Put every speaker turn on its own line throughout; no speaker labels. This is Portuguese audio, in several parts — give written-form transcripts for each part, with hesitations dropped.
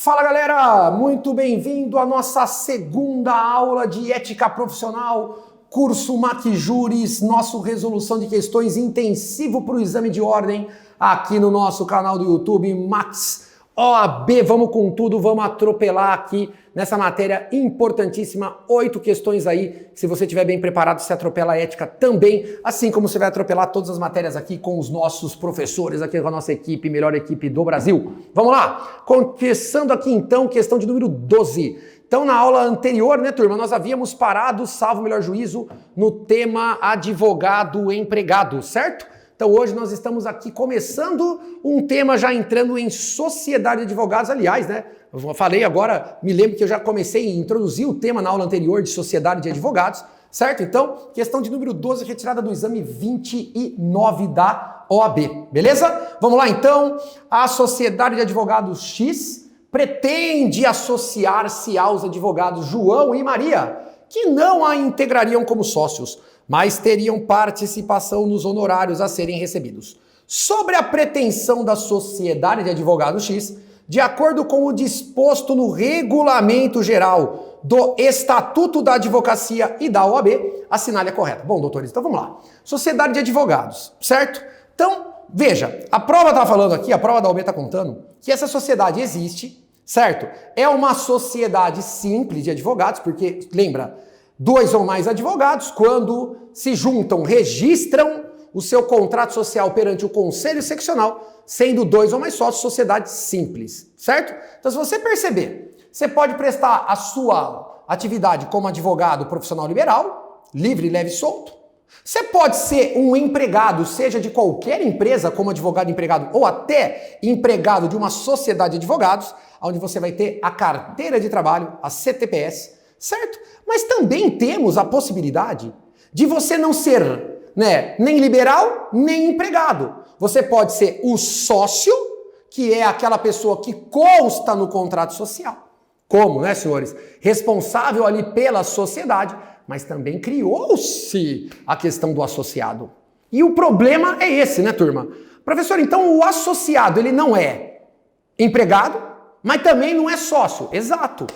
Fala galera, muito bem-vindo à nossa segunda aula de ética profissional, curso MACJuris, nosso resolução de questões intensivo para o exame de ordem, aqui no nosso canal do YouTube, Max OAB. Vamos com tudo, vamos atropelar aqui nessa matéria importantíssima, 8 questões aí, se você estiver bem preparado, você atropela a ética também, assim como você vai atropelar todas as matérias aqui com os nossos professores, aqui com a nossa equipe, melhor equipe do Brasil. Vamos lá, começando aqui então, questão de número 12. Então na aula anterior, né turma, nós havíamos parado, salvo o melhor juízo, no tema advogado-empregado, certo? Então hoje nós estamos aqui começando um tema já entrando em sociedade de advogados, aliás, né? Eu falei agora, me lembro que eu já comecei a introduzir o tema na aula anterior de sociedade de advogados, certo? Então, questão de número 12, retirada do exame 29 da OAB, beleza? Vamos lá então, a sociedade de advogados X pretende associar-se aos advogados João e Maria, que não a integrariam como sócios, mas teriam participação nos honorários a serem recebidos. Sobre a pretensão da sociedade de advogados X, de acordo com o disposto no Regulamento Geral do Estatuto da Advocacia e da OAB, assinale a correta. Bom, doutores, então vamos lá. Sociedade de advogados, certo? Então, veja, a prova está falando aqui, a prova da OAB está contando, que essa sociedade existe, certo? É uma sociedade simples de advogados, porque, lembra, 2 ou mais advogados, quando se juntam, registram o seu contrato social perante o Conselho Seccional, sendo 2 ou mais sócios, sociedade simples, certo? Então, se você perceber, você pode prestar a sua atividade como advogado profissional liberal, livre, leve e solto. Você pode ser um empregado, seja de qualquer empresa, como advogado empregado, ou até empregado de uma sociedade de advogados, onde você vai ter a carteira de trabalho, a CTPS, certo? Mas também temos a possibilidade de você não ser, nem liberal, nem empregado. Você pode ser o sócio, que é aquela pessoa que consta no contrato social. Como, né, senhores? Responsável ali pela sociedade, mas também criou-se a questão do associado. E o problema é esse, né, turma? Professor, então o associado, ele não é empregado, mas também não é sócio. Exato.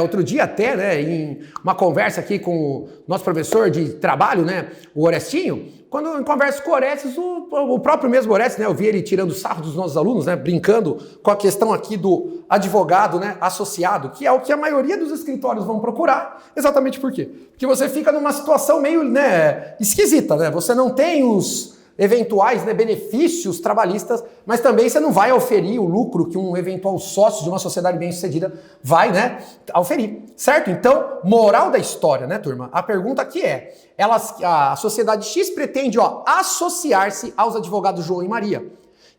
Outro dia até, em uma conversa aqui com o nosso professor de trabalho, o Orestinho, quando eu converso com o Orestes, o próprio mesmo Orestes, eu vi ele tirando sarro dos nossos alunos, brincando com a questão aqui do advogado, associado, que é o que a maioria dos escritórios vão procurar. Exatamente por quê? Porque você fica numa situação meio, esquisita, Você não tem os eventuais benefícios trabalhistas, mas também você não vai oferir o lucro que um eventual sócio de uma sociedade bem-sucedida vai, oferir, certo? Então, moral da história, turma? A pergunta aqui é, a sociedade X pretende, associar-se aos advogados João e Maria,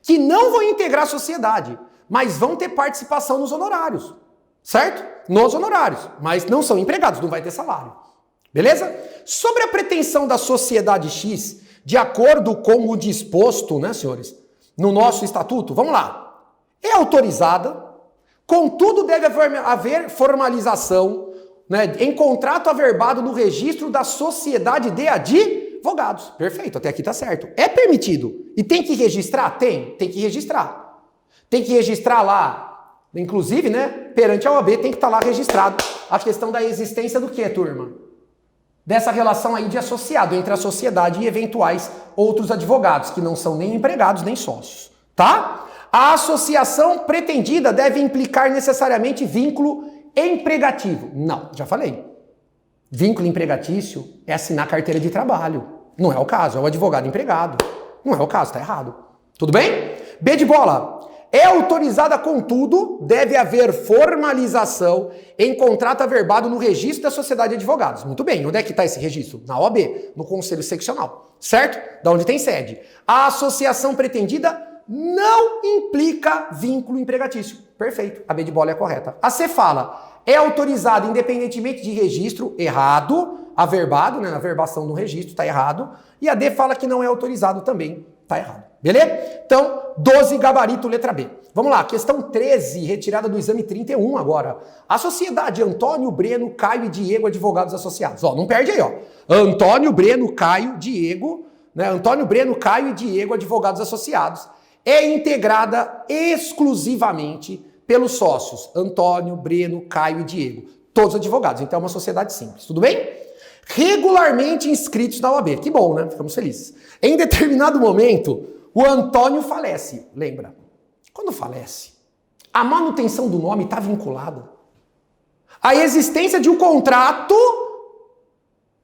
que não vão integrar a sociedade, mas vão ter participação nos honorários, certo? Nos honorários, mas não são empregados, não vai ter salário, beleza? Sobre a pretensão da sociedade X, de acordo com o disposto, senhores, no nosso estatuto, vamos lá, é autorizada, contudo deve haver formalização, em contrato averbado no registro da sociedade de advogados. Perfeito, até aqui tá certo. É permitido. E tem que registrar? Tem que registrar. Tem que registrar lá, inclusive, perante a OAB tem que estar lá registrado a questão da existência do quê, turma? Dessa relação aí de associado entre a sociedade e eventuais outros advogados, que não são nem empregados nem sócios, tá? A associação pretendida deve implicar necessariamente vínculo empregativo. Não, já falei. Vínculo empregatício é assinar carteira de trabalho. Não é o caso, é o advogado empregado. Não é o caso, tá errado. Tudo bem? B de bola. É autorizada, contudo, deve haver formalização em contrato averbado no registro da sociedade de advogados. Muito bem, onde é que está esse registro? Na OAB, no Conselho Seccional, certo? Da onde tem sede. A associação pretendida não implica vínculo empregatício. Perfeito, a B de bola é a correta. A C fala, é autorizada independentemente de registro, errado, averbado, na averbação do registro, está errado. E a D fala que não é autorizado também, está errado. Beleza? Então, 12, gabarito, letra B. Vamos lá, questão 13, retirada do exame 31 agora. A sociedade Antônio, Breno, Caio e Diego, advogados associados. Não perde aí, Antônio, Breno, Caio, Diego, Antônio, Breno, Caio e Diego, advogados associados. É integrada exclusivamente pelos sócios Antônio, Breno, Caio e Diego. Todos advogados, então é uma sociedade simples, tudo bem? Regularmente inscritos na OAB. Que bom, né? Ficamos felizes. Em determinado momento, o Antônio falece. Lembra? Quando falece, a manutenção do nome está vinculada à existência de um contrato,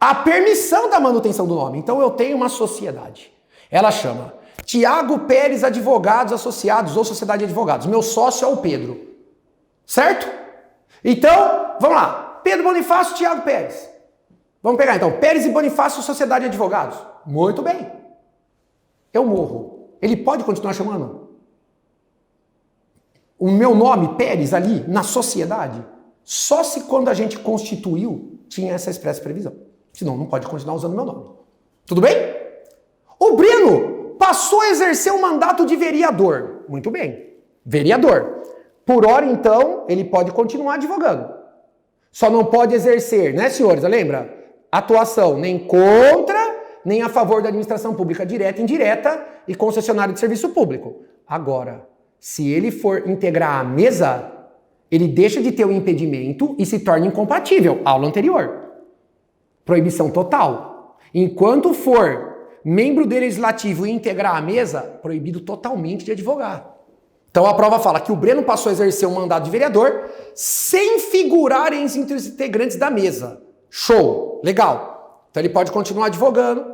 à permissão da manutenção do nome. Então eu tenho uma sociedade. Ela chama Tiago Pérez Advogados Associados ou Sociedade de Advogados. Meu sócio é o Pedro. Certo? Então, vamos lá. Pedro Bonifácio, Tiago Pérez. Vamos pegar então. Pérez e Bonifácio, Sociedade de Advogados. Muito bem. Eu morro. Ele pode continuar chamando o meu nome, Pérez, ali na sociedade? Só se quando a gente constituiu tinha essa expressa previsão. Senão não pode continuar usando meu nome. Tudo bem? O Breno passou a exercer o mandato de vereador. Muito bem. Vereador. Por hora, então, ele pode continuar advogando. Só não pode exercer, né, senhores? Lembra? Atuação nem contra, nem a favor da administração pública direta, indireta e concessionário de serviço público. Agora, se ele for integrar a mesa, ele deixa de ter o impedimento e se torna incompatível. Aula anterior. Proibição total. Enquanto for membro do legislativo e integrar a mesa, proibido totalmente de advogar. Então a prova fala que o Breno passou a exercer um mandato de vereador sem figurar entre os integrantes da mesa. Show, legal. Então ele pode continuar advogando,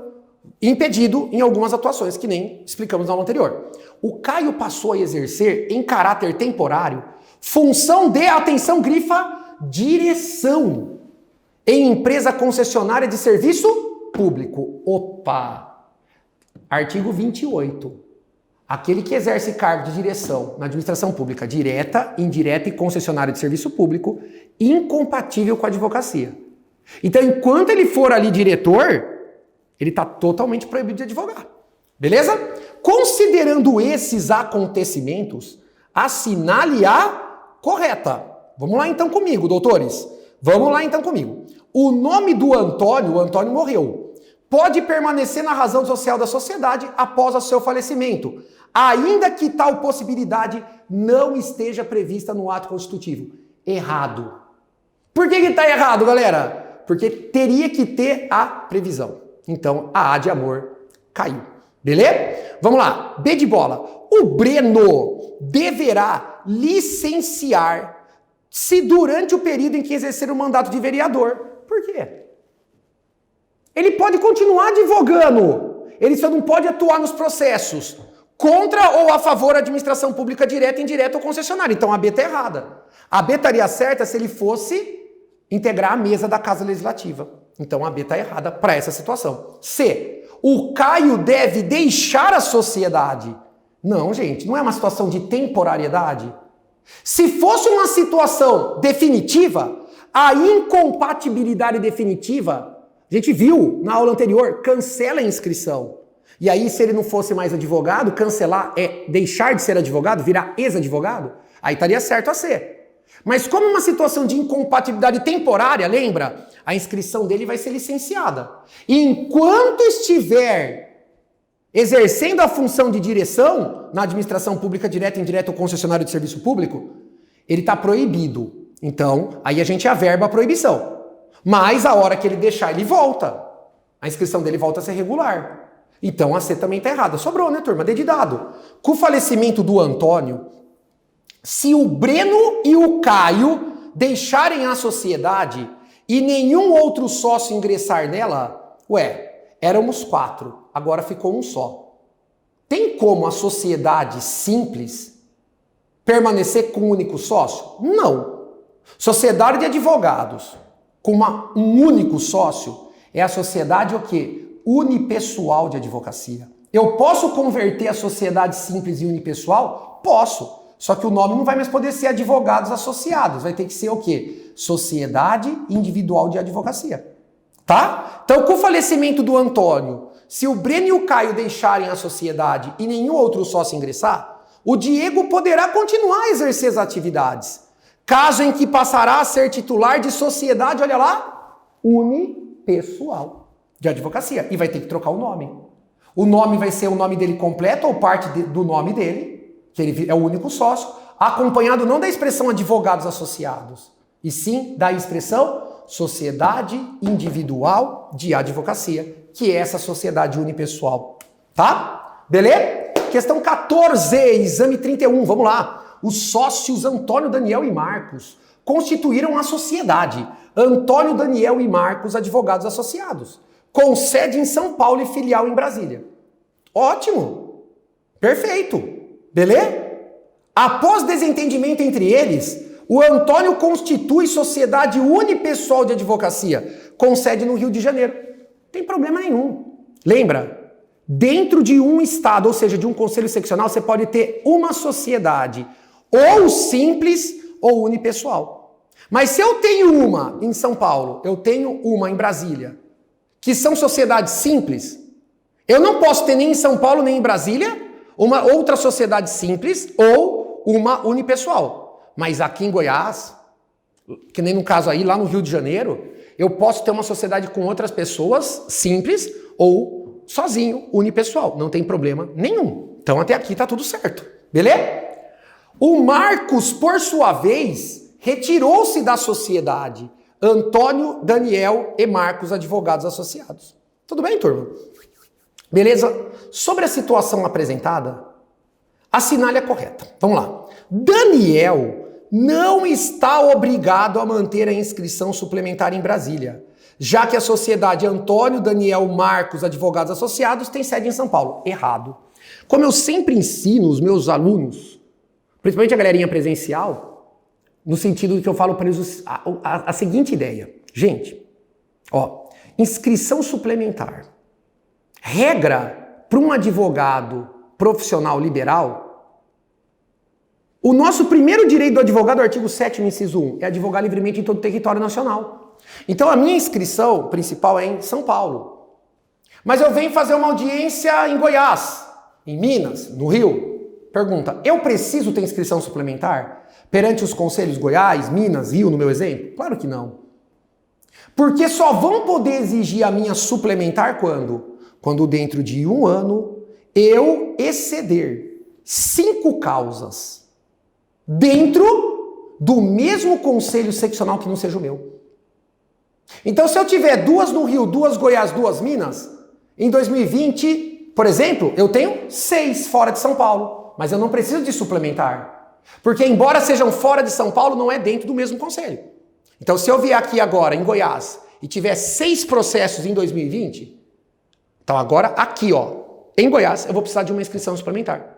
impedido em algumas atuações, que nem explicamos na aula anterior. O Caio passou a exercer, em caráter temporário, função de, atenção, grifa, direção em empresa concessionária de serviço público. Opa! Artigo 28. Aquele que exerce cargo de direção na administração pública direta, indireta e concessionária de serviço público, incompatível com a advocacia. Então, enquanto ele for ali diretor, ele está totalmente proibido de advogar. Beleza? Considerando esses acontecimentos, assinale a correta. Vamos lá então comigo, doutores. Vamos lá então comigo. O nome do Antônio, o Antônio morreu, pode permanecer na razão social da sociedade após o seu falecimento, ainda que tal possibilidade não esteja prevista no ato constitutivo. Errado. Por que está errado, galera? Porque teria que ter a previsão. Então, a A de amor caiu. Beleza? Vamos lá. B de bola. O Breno deverá licenciar se durante o período em que exercer o mandato de vereador. Por quê? Ele pode continuar advogando. Ele só não pode atuar nos processos contra ou a favor da administração pública direta, indireta ou concessionária. Então a B está errada. A B estaria certa se ele fosse integrar a mesa da Casa Legislativa. Então a B está errada para essa situação. C. O Caio deve deixar a sociedade. Não, gente, não é uma situação de temporariedade. Se fosse uma situação definitiva, a incompatibilidade definitiva, a gente viu na aula anterior, cancela a inscrição. E aí, se ele não fosse mais advogado, cancelar é deixar de ser advogado, virar ex-advogado, aí estaria certo a ser. Mas como uma situação de incompatibilidade temporária, lembra? A inscrição dele vai ser licenciada. E enquanto estiver exercendo a função de direção na administração pública direta, indireta ou concessionário de serviço público, ele está proibido. Então, aí a gente averba a proibição. Mas a hora que ele deixar, ele volta. A inscrição dele volta a ser regular. Então a C também está errada. Sobrou, né, turma? D de dado. Com o falecimento do Antônio, se o Breno e o Caio deixarem a sociedade e nenhum outro sócio ingressar nela, éramos 4, agora ficou um só. Tem como a sociedade simples permanecer com um único sócio? Não. Sociedade de advogados com um único sócio é a sociedade o quê? Unipessoal de advocacia. Eu posso converter a sociedade simples e unipessoal? Posso. Só que o nome não vai mais poder ser advogados associados. Vai ter que ser o quê? Sociedade individual de advocacia. Tá? Então, com o falecimento do Antônio, se o Breno e o Caio deixarem a sociedade e nenhum outro sócio ingressar, o Diego poderá continuar a exercer as atividades. Caso em que passará a ser titular de sociedade, olha lá, unipessoal de advocacia. E vai ter que trocar o nome. O nome vai ser o nome dele completo ou parte do nome dele, que ele é o único sócio. acompanhado não da expressão advogados associados, e sim da expressão sociedade individual de advocacia, que é essa sociedade unipessoal. Tá? Beleza? Questão 14, exame 31, vamos lá. Os sócios Antônio, Daniel e Marcos constituíram a sociedade Antônio, Daniel e Marcos Advogados Associados, com sede em São Paulo e filial em Brasília. Ótimo! Perfeito! Beleza? Após desentendimento entre eles, o Antônio constitui sociedade unipessoal de advocacia, com sede no Rio de Janeiro. Não tem problema nenhum. Lembra? Dentro de um estado, ou seja, de um conselho seccional, você pode ter uma sociedade, ou simples ou unipessoal. Mas se eu tenho uma em São Paulo, eu tenho uma em Brasília, que são sociedades simples, eu não posso ter nem em São Paulo nem em Brasília uma outra sociedade simples ou uma unipessoal. Mas aqui em Goiás, que nem no caso aí, lá no Rio de Janeiro, eu posso ter uma sociedade com outras pessoas simples ou sozinho, unipessoal. Não tem problema nenhum. Então até aqui tá tudo certo. Beleza? O Marcos, por sua vez, retirou-se da sociedade Antônio, Daniel e Marcos Advogados Associados. Tudo bem, turma? Beleza? Sobre a situação apresentada, assinale a correta. Vamos lá. Daniel não está obrigado a manter a inscrição suplementar em Brasília, já que a sociedade Antônio, Daniel, Marcos Advogados Associados tem sede em São Paulo. Errado. Como eu sempre ensino os meus alunos, principalmente a galerinha presencial, no sentido de que eu falo para eles a seguinte ideia. Gente, ó, inscrição suplementar. Regra para um advogado profissional liberal, o nosso primeiro direito do advogado, o artigo 7º, inciso 1, é advogar livremente em todo o território nacional. Então a minha inscrição principal é em São Paulo. Mas eu venho fazer uma audiência em Goiás, em Minas, no Rio. Pergunta, eu preciso ter inscrição suplementar perante os conselhos Goiás, Minas, Rio, no meu exemplo? Claro que não. Porque só vão poder exigir a minha suplementar quando? Quando dentro de um ano eu exceder 5 causas dentro do mesmo conselho seccional que não seja o meu. Então, se eu tiver 2 no Rio, 2 Goiás, 2 Minas, em 2020, por exemplo, eu tenho 6 fora de São Paulo, mas eu não preciso de suplementar. Porque, embora sejam fora de São Paulo, não é dentro do mesmo conselho. Então, se eu vier aqui agora, em Goiás, e tiver 6 processos em 2020, então agora, aqui, ó, em Goiás, eu vou precisar de uma inscrição suplementar.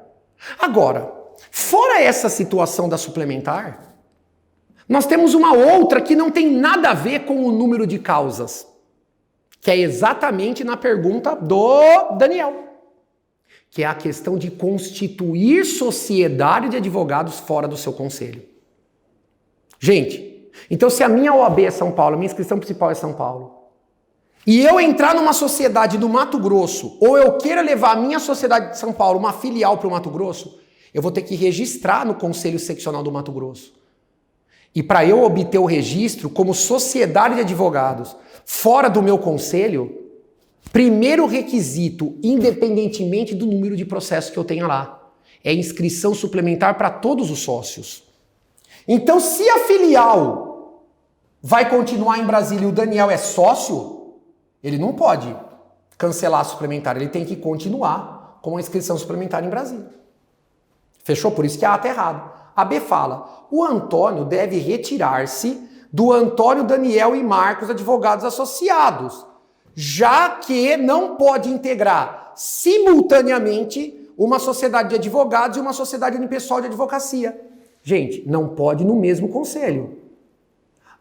Agora, fora essa situação da suplementar, nós temos uma outra que não tem nada a ver com o número de causas, que é exatamente na pergunta do Daniel, que é a questão de constituir sociedade de advogados fora do seu conselho. Gente, então se a minha OAB é São Paulo, a minha inscrição principal é São Paulo, e eu entrar numa sociedade do Mato Grosso, ou eu queira levar a minha sociedade de São Paulo, uma filial para o Mato Grosso, eu vou ter que registrar no Conselho Seccional do Mato Grosso. E para eu obter o registro como sociedade de advogados fora do meu conselho, primeiro requisito, independentemente do número de processos que eu tenha lá, é inscrição suplementar para todos os sócios. Então, se a filial vai continuar em Brasília e o Daniel é sócio, ele não pode cancelar a suplementar, ele tem que continuar com a inscrição suplementar em Brasília. Fechou? Por isso que a A está errado. A B fala, o Antônio deve retirar-se do Antônio, Daniel e Marcos Advogados Associados, já que não pode integrar simultaneamente uma sociedade de advogados e uma sociedade unipessoal de advocacia. Gente, não pode no mesmo conselho.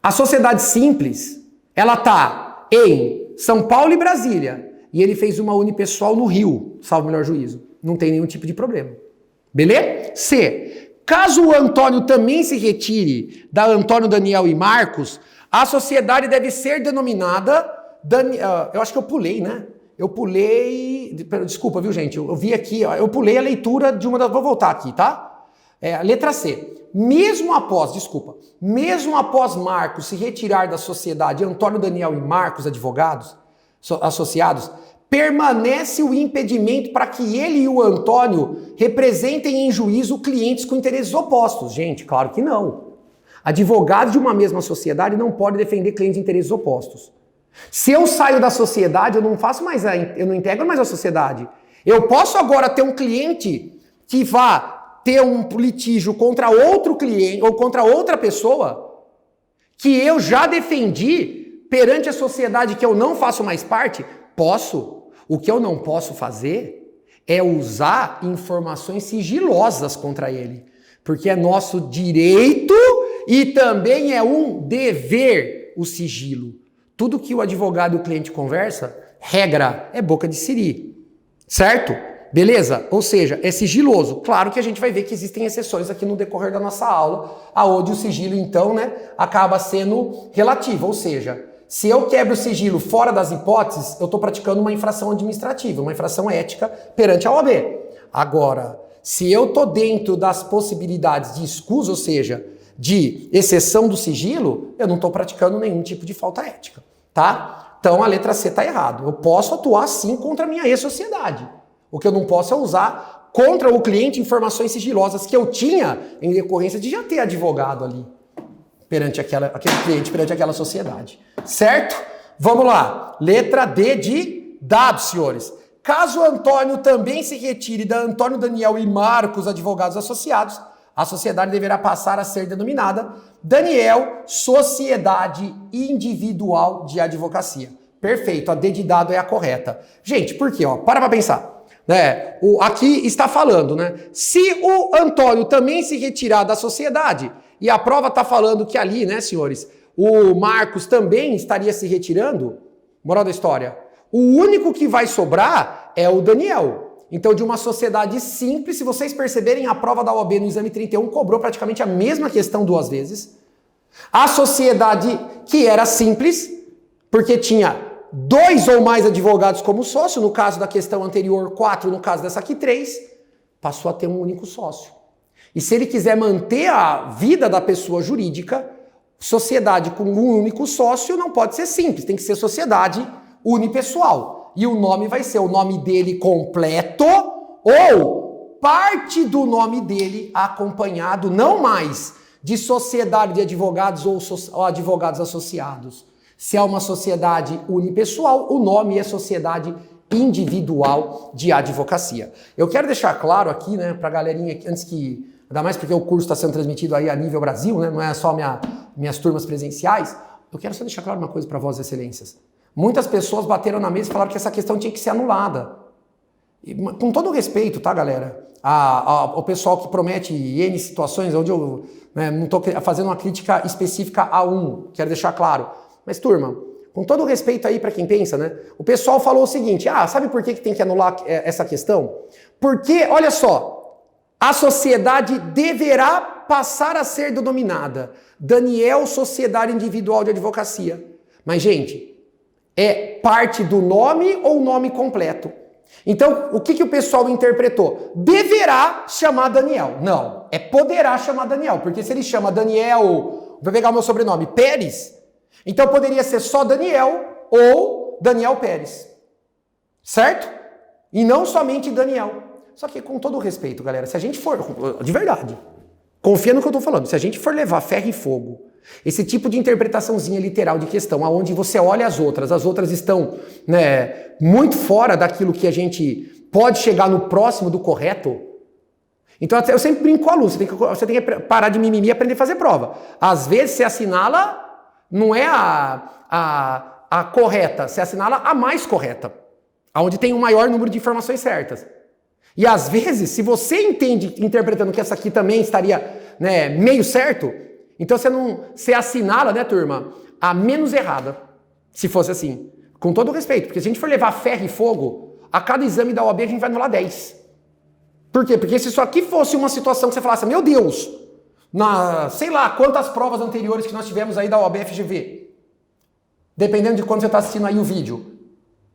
A sociedade simples, ela está em São Paulo e Brasília, e ele fez uma unipessoal no Rio, salvo o melhor juízo. Não tem nenhum tipo de problema. Beleza? C. Caso o Antônio também se retire da Antônio, Daniel e Marcos, a sociedade deve ser denominada... eu acho que eu pulei, né? Eu pulei... Desculpa, viu, gente? Eu vi aqui, ó, eu pulei a leitura de uma das... Vou voltar aqui, tá? Letra C. Mesmo após Marcos se retirar da sociedade Antônio, Daniel e Marcos Advogados Associados, permanece o impedimento para que ele e o Antônio representem em juízo clientes com interesses opostos. Gente, claro que não. Advogados de uma mesma sociedade não podem defender clientes de interesses opostos. Se eu saio da sociedade, eu não integro mais a sociedade. Eu posso agora ter um cliente que vá ter um litígio contra outro cliente ou contra outra pessoa que eu já defendi perante a sociedade que eu não faço mais parte? Posso. O que eu não posso fazer é usar informações sigilosas contra ele, porque é nosso direito e também é um dever o sigilo. Tudo que o advogado e o cliente conversa, regra, é boca de siri, certo? Beleza? Ou seja, é sigiloso. Claro que a gente vai ver que existem exceções aqui no decorrer da nossa aula, aonde o sigilo, então, acaba sendo relativo, ou seja, se eu quebro o sigilo fora das hipóteses, eu estou praticando uma infração administrativa, uma infração ética perante a OAB. Agora, se eu estou dentro das possibilidades de escusa, ou seja, de exceção do sigilo, eu não estou praticando nenhum tipo de falta ética, tá? Então a letra C está errado. Eu posso atuar sim contra a minha ex-sociedade. O que eu não posso é usar contra o cliente informações sigilosas que eu tinha em decorrência de já ter advogado ali perante aquele cliente, perante aquela sociedade. Certo? Vamos lá. Letra D de dado, senhores. Caso Antônio também se retire da Antônio, Daniel e Marcos, advogados associados, a sociedade deverá passar a ser denominada Daniel Sociedade Individual de Advocacia. Perfeito, a D de dado é a correta. Gente, por quê? Para pensar. Aqui está falando, se o Antônio também se retirar da sociedade, e a prova está falando que ali, senhores, o Marcos também estaria se retirando, moral da história, o único que vai sobrar é o Daniel. Então, de uma sociedade simples, se vocês perceberem, a prova da OAB no exame 31 cobrou praticamente a mesma questão 2 vezes. A sociedade que era simples, porque tinha 2 ou mais advogados como sócio, no caso da questão anterior 4, no caso dessa aqui 3, passou a ter um único sócio. E se ele quiser manter a vida da pessoa jurídica, sociedade com um único sócio não pode ser simples, tem que ser sociedade unipessoal. E o nome vai ser o nome dele completo ou parte do nome dele acompanhado, não mais de sociedade de advogados ou advogados associados. Se é uma sociedade unipessoal, o nome é Sociedade Individual de Advocacia. Eu quero deixar claro aqui, pra galerinha, antes que... Ainda mais porque o curso está sendo transmitido aí a nível Brasil, não é só minhas turmas presenciais. Eu quero só deixar claro uma coisa para Vossas Excelências. Muitas pessoas bateram na mesa e falaram que essa questão tinha que ser anulada. E, com todo o respeito, tá, galera? O pessoal que promete N situações, onde eu não estou fazendo uma crítica específica a um, quero deixar claro. Mas, turma, com todo o respeito aí para quem pensa, o pessoal falou o seguinte, sabe por que tem que anular essa questão? Porque, olha só, a sociedade deverá passar a ser denominada Daniel Sociedade Individual de Advocacia. Mas, gente, é parte do nome ou nome completo? Então, o que o pessoal interpretou? Deverá chamar Daniel. Não, é poderá chamar Daniel, porque se ele chama Daniel, vou pegar o meu sobrenome, Pérez, então poderia ser só Daniel ou Daniel Pérez. Certo? E não somente Daniel. Só que com todo o respeito, galera, se a gente for, de verdade, confia no que eu tô falando, se a gente for levar ferro e fogo, esse tipo de interpretaçãozinha literal de questão, aonde você olha as outras estão muito fora daquilo que a gente pode chegar no próximo do correto. Então eu sempre brinco com a aluno, você tem que parar de mimimi e aprender a fazer prova. Às vezes você assinala, não é a correta, você assinala a mais correta, aonde tem um maior número de informações certas. E às vezes, se você entende, interpretando que essa aqui também estaria meio certo, então você assinala, turma, a menos errada, se fosse assim. Com todo o respeito, porque se a gente for levar ferro e fogo, a cada exame da OAB a gente vai anular 10. Por quê? Porque se isso aqui fosse uma situação que você falasse, meu Deus, sei lá quantas provas anteriores que nós tivemos aí da OAB FGV, dependendo de quando você está assistindo aí o vídeo.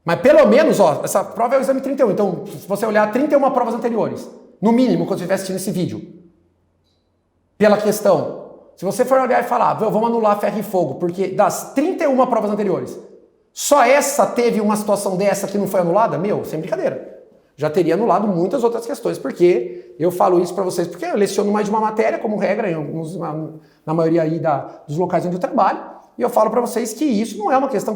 Mas pelo menos, essa prova é o exame 31, então se você olhar 31 provas anteriores, no mínimo, quando você estiver assistindo esse vídeo, pela questão, se você for olhar e falar, vamos anular ferro e fogo, porque das 31 provas anteriores, Só essa teve uma situação dessa que não foi anulada? Meu, sem brincadeira. Já teria anulado muitas outras questões, porque eu falo isso para vocês, porque eu leciono mais de uma matéria, como regra, na maioria aí dos locais onde eu trabalho, e eu falo para vocês que isso não é uma questão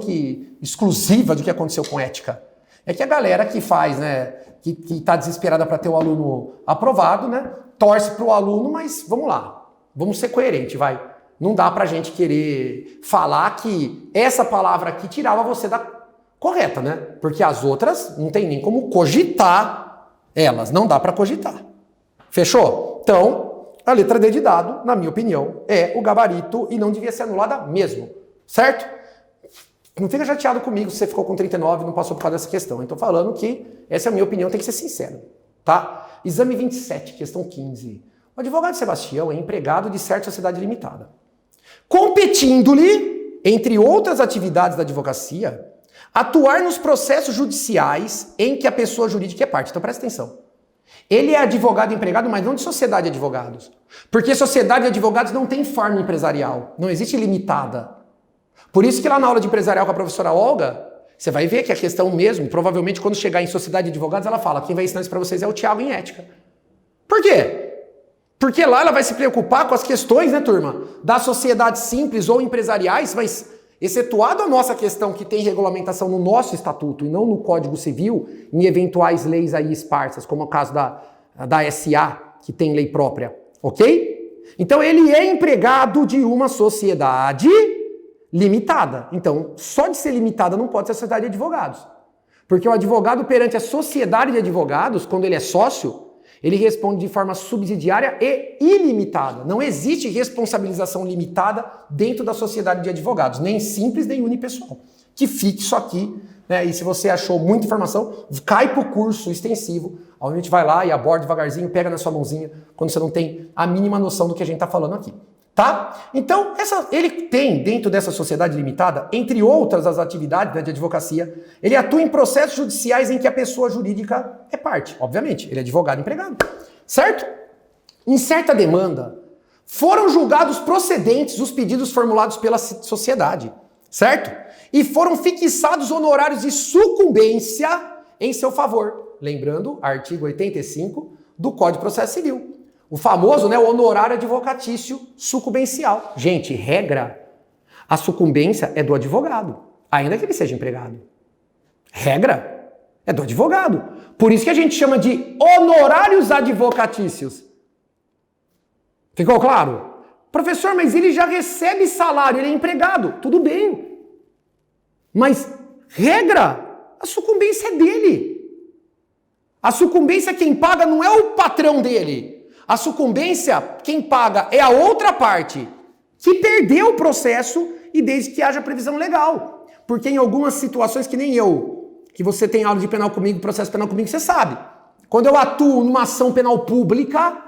exclusiva do que aconteceu com ética. É que a galera que faz, né, que está desesperada para ter o aluno aprovado, né, torce para o aluno, mas vamos lá, vamos ser coerentes, vai. Não dá pra gente querer falar que essa palavra aqui tirava você da correta, né? Porque as outras não tem nem como cogitar elas, não dá pra cogitar. Fechou? Então, a letra D de dado, na minha opinião, é o gabarito e não devia ser anulada mesmo, certo? Não fica chateado comigo se você ficou com 39 e não passou por causa dessa questão. Eu tô falando que essa é a minha opinião, tem que ser sincero, tá? Exame 27, questão 15. O advogado Sebastião é empregado de certa sociedade limitada, competindo-lhe, entre outras atividades da advocacia, atuar nos processos judiciais em que a pessoa jurídica é parte. Então presta atenção. Ele é advogado empregado, mas não de sociedade de advogados. Porque sociedade de advogados não tem forma empresarial, não existe limitada. Por isso que lá na aula de empresarial com a professora Olga, você vai ver que a questão mesmo, provavelmente quando chegar em sociedade de advogados, ela fala, quem vai ensinar isso para vocês é o Thiago em ética. Por quê? Porque lá ela vai se preocupar com as questões, né, turma, das sociedades simples ou empresariais, mas excetuado a nossa questão que tem regulamentação no nosso estatuto e não no Código Civil, em eventuais leis aí esparsas, como o caso da SA, que tem lei própria, ok? Então ele é empregado de uma sociedade limitada. Então, só de ser limitada não pode ser sociedade de advogados. Porque o advogado perante a sociedade de advogados, quando ele é sócio, ele responde de forma subsidiária e ilimitada. Não existe responsabilização limitada dentro da sociedade de advogados, nem simples, nem unipessoal. Que fique isso aqui, né? E se você achou muita informação, cai para o curso extensivo, onde a gente vai lá e aborda devagarzinho, pega na sua mãozinha, quando você não tem a mínima noção do que a gente está falando aqui. Tá? Então, ele tem, dentro dessa sociedade limitada, entre outras as atividades, né, de advocacia, ele atua em processos judiciais em que a pessoa jurídica é parte, obviamente, ele é advogado empregado, certo? Em certa demanda, foram julgados procedentes os pedidos formulados pela sociedade, certo? E foram fixados honorários de sucumbência em seu favor, lembrando, artigo 85 do Código de Processo Civil. O famoso, né, o honorário advocatício sucumbencial. Gente, regra, a sucumbência é do advogado, ainda que ele seja empregado. Regra é do advogado. Por isso que a gente chama de honorários advocatícios. Ficou claro? Professor, mas ele já recebe salário, ele é empregado. Tudo bem. Mas, regra, a sucumbência é dele. A sucumbência quem paga não é o patrão dele. A sucumbência, quem paga é a outra parte, que perdeu o processo e desde que haja previsão legal. Porque em algumas situações que nem eu, que você tem aula de penal comigo, processo penal comigo, você sabe. Quando eu atuo numa ação penal pública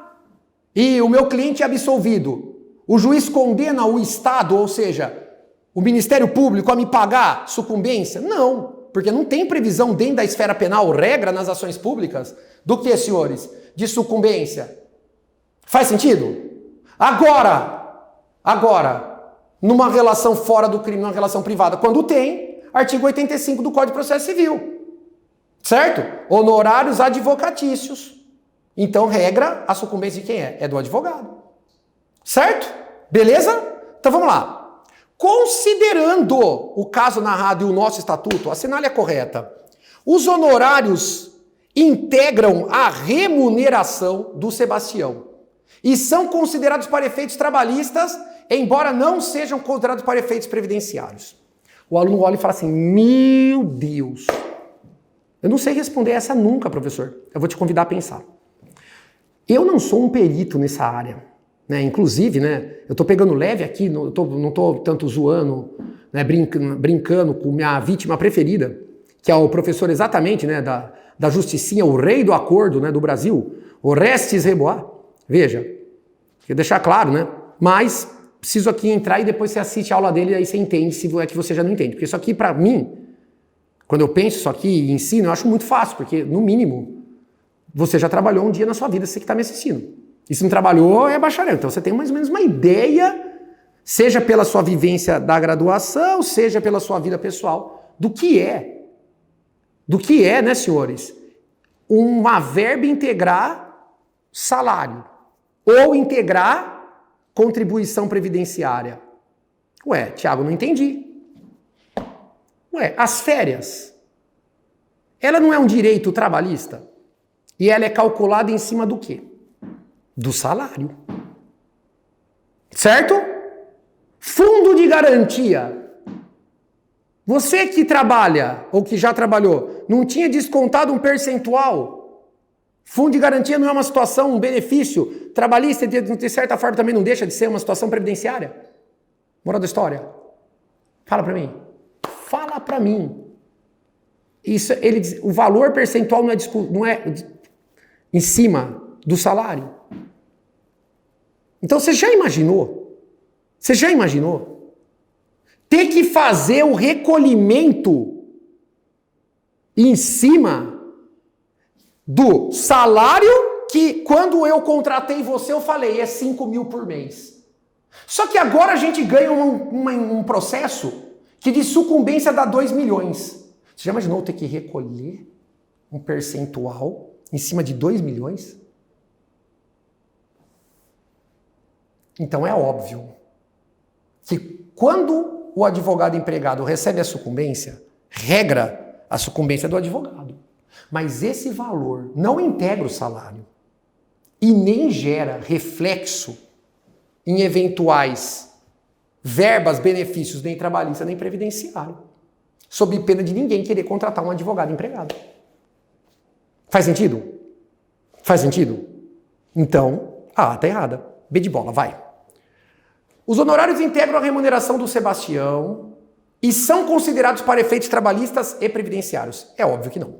e o meu cliente é absolvido, o juiz condena o Estado, ou seja, o Ministério Público a me pagar sucumbência? Não, porque não tem previsão dentro da esfera penal, regra nas ações públicas, do que, senhores? De sucumbência. Faz sentido? Agora, numa relação fora do crime, numa relação privada, quando tem, artigo 85 do Código de Processo Civil. Certo? Honorários advocatícios. Então, regra, a sucumbência de quem é? É do advogado. Certo? Beleza? Então vamos lá. Considerando o caso narrado e o nosso estatuto, assinale a correta. Os honorários integram a remuneração do Sebastião e são considerados para efeitos trabalhistas, embora não sejam considerados para efeitos previdenciários. O aluno olha e fala assim, meu Deus, eu não sei responder essa nunca, professor. Eu vou te convidar a pensar. Eu não sou um perito nessa área, né? Inclusive, né, eu estou pegando leve aqui, não estou tanto zoando, né, brincando com minha vítima preferida, que é o professor exatamente, né, da Justicinha, o rei do acordo, né, do Brasil, Orestes Rebois. Veja, quero deixar claro, né? Mas preciso aqui entrar e depois você assiste a aula dele e aí você entende se é que você já não entende. Porque isso aqui, para mim, quando eu penso isso aqui e ensino, eu acho muito fácil, porque, no mínimo, você já trabalhou um dia na sua vida, você que está me assistindo. E se não trabalhou, é bacharel. Então você tem mais ou menos uma ideia, seja pela sua vivência da graduação, seja pela sua vida pessoal, do que é, né, senhores? Uma verba integrar salário ou integrar contribuição previdenciária. Ué, Thiago, não entendi. Ué, as férias, ela não é um direito trabalhista? E ela é calculada em cima do quê? Do salário. Certo? Fundo de garantia. Você que trabalha, ou que já trabalhou, não tinha descontado um percentual? Fundo de garantia não é uma situação, um benefício trabalhista, de certa forma também não deixa de ser uma situação previdenciária? Moral da história? Fala pra mim. Fala pra mim. Isso, ele diz, o valor percentual não é em cima do salário? Então você já imaginou? Você já imaginou? Ter que fazer o recolhimento em cima do salário que quando eu contratei você eu falei é 5 mil por mês. Só que agora a gente ganha um processo que de sucumbência dá 2 milhões. Você já imaginou ter que recolher um percentual em cima de 2 milhões? Então é óbvio que quando o advogado empregado recebe a sucumbência, regra a sucumbência do advogado. Mas esse valor não integra o salário e nem gera reflexo em eventuais verbas, benefícios, nem trabalhista, nem previdenciário, sob pena de ninguém querer contratar um advogado empregado. Faz sentido? Faz sentido? Então, A tá errada. B de bola, vai. Os honorários integram a remuneração do Sebastião e são considerados para efeitos trabalhistas e previdenciários. É óbvio que não.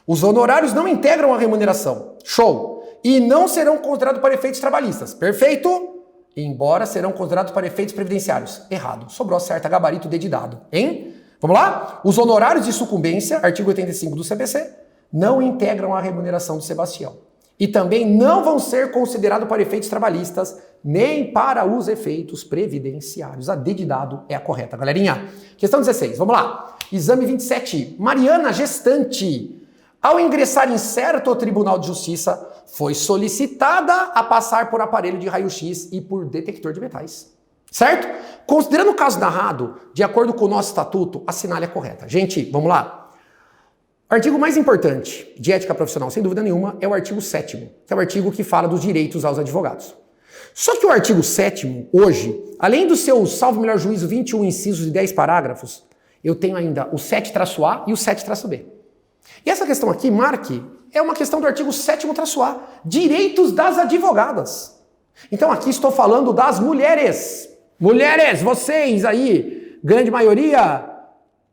Os honorários não integram a remuneração. Show. E não serão considerados para efeitos trabalhistas. Perfeito? Embora serão considerados para efeitos previdenciários. Errado. Sobrou certa gabarito dedidado. Hein? Vamos lá? Os honorários de sucumbência, artigo 85 do CPC, não integram a remuneração do Sebastião. E também não vão ser considerados para efeitos trabalhistas, nem para os efeitos previdenciários. A D de dado é a correta, galerinha. Questão 16, vamos lá. Exame 27. Mariana, gestante, ao ingressar em certo Tribunal de Justiça, foi solicitada a passar por aparelho de raio-x e por detector de metais. Certo? Considerando o caso narrado, de acordo com o nosso estatuto, assinale a correta. Gente, vamos lá. O artigo mais importante de ética profissional, sem dúvida nenhuma, é o artigo 7º, que é o artigo que fala dos direitos aos advogados. Só que o artigo 7º, hoje, além do seu, salvo melhor juízo, 21 incisos e 10 parágrafos, eu tenho ainda o 7-A e o 7-B. E essa questão aqui, marque, é uma questão do artigo 7º-A, direitos das advogadas. Então aqui estou falando das mulheres. Mulheres, vocês aí, grande maioria,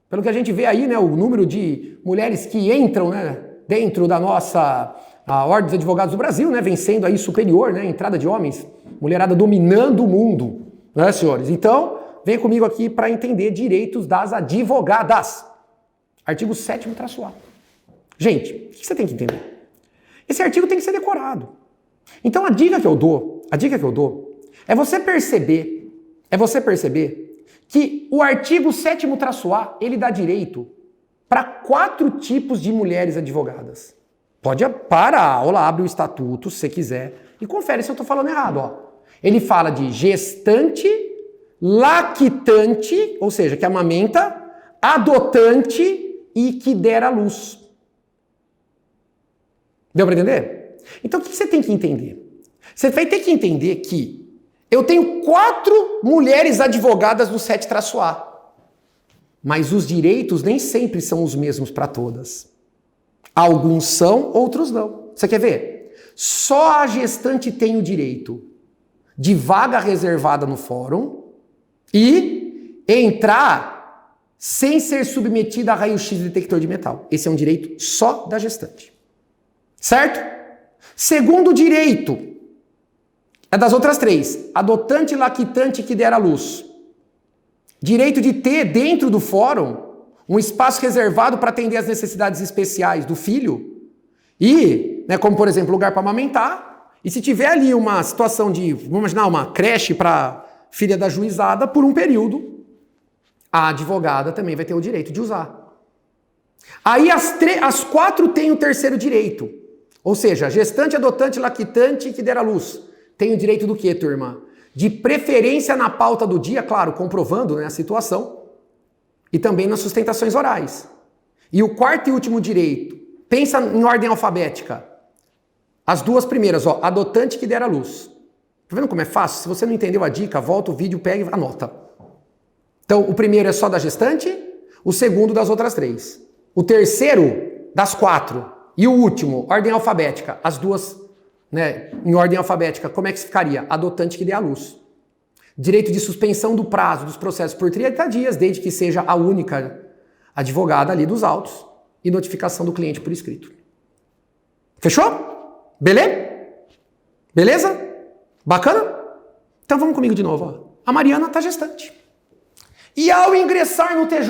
pelo que a gente vê aí, né, o número de mulheres que entram, né, dentro da nossa Ordem dos Advogados do Brasil, né, vem sendo aí superior, né, entrada de homens, mulherada dominando o mundo, né, senhores? Então, vem comigo aqui para entender direitos das advogadas. Artigo 7º-A. Gente, o que você tem que entender? Esse artigo tem que ser decorado. Então, a dica que eu dou é você perceber que o artigo 7º-A, ele dá direito para 4 tipos de mulheres advogadas. Pode para a aula, abre o estatuto, se você quiser, e confere se eu estou falando errado. Ó. Ele fala de gestante, lactante, ou seja, que amamenta, adotante e que der à luz. Deu para entender? Então o que você tem que entender? Você vai ter que entender que eu tenho 4 mulheres advogadas no 7-A. Mas os direitos nem sempre são os mesmos para todas. Alguns são, outros não. Você quer ver? Só a gestante tem o direito de vaga reservada no fórum e entrar sem ser submetida a raio-x e detector de metal. Esse é um direito só da gestante. Certo? Segundo direito é das outras 3. Adotante, lactante que der à luz. Direito de ter dentro do fórum um espaço reservado para atender às necessidades especiais do filho e, né, como por exemplo, lugar para amamentar. E se tiver ali uma situação de, vamos imaginar, uma creche para filha da juizada por um período, a advogada também vai ter o direito de usar. Aí as 4 têm o terceiro direito. Ou seja, gestante, adotante, lactante que der à luz. Tem o direito do quê, turma? De preferência na pauta do dia, claro, comprovando, né, a situação. E também nas sustentações orais. E o quarto e último direito, pensa em ordem alfabética. As 2 primeiras, ó, adotante que der à luz. Tá vendo como é fácil? Se você não entendeu a dica, volta o vídeo, pega e anota. Então, o primeiro é só da gestante, o segundo das outras 3. O terceiro das 4. E o último, ordem alfabética. As 2, né, em ordem alfabética, como é que ficaria? Adotante que dê à luz. Direito de suspensão do prazo dos processos por 30 dias, desde que seja a única advogada ali dos autos, e notificação do cliente por escrito. Fechou? Beleza? Bacana? Então vamos comigo de novo. Ó. A Mariana está gestante. E ao ingressar no TJ,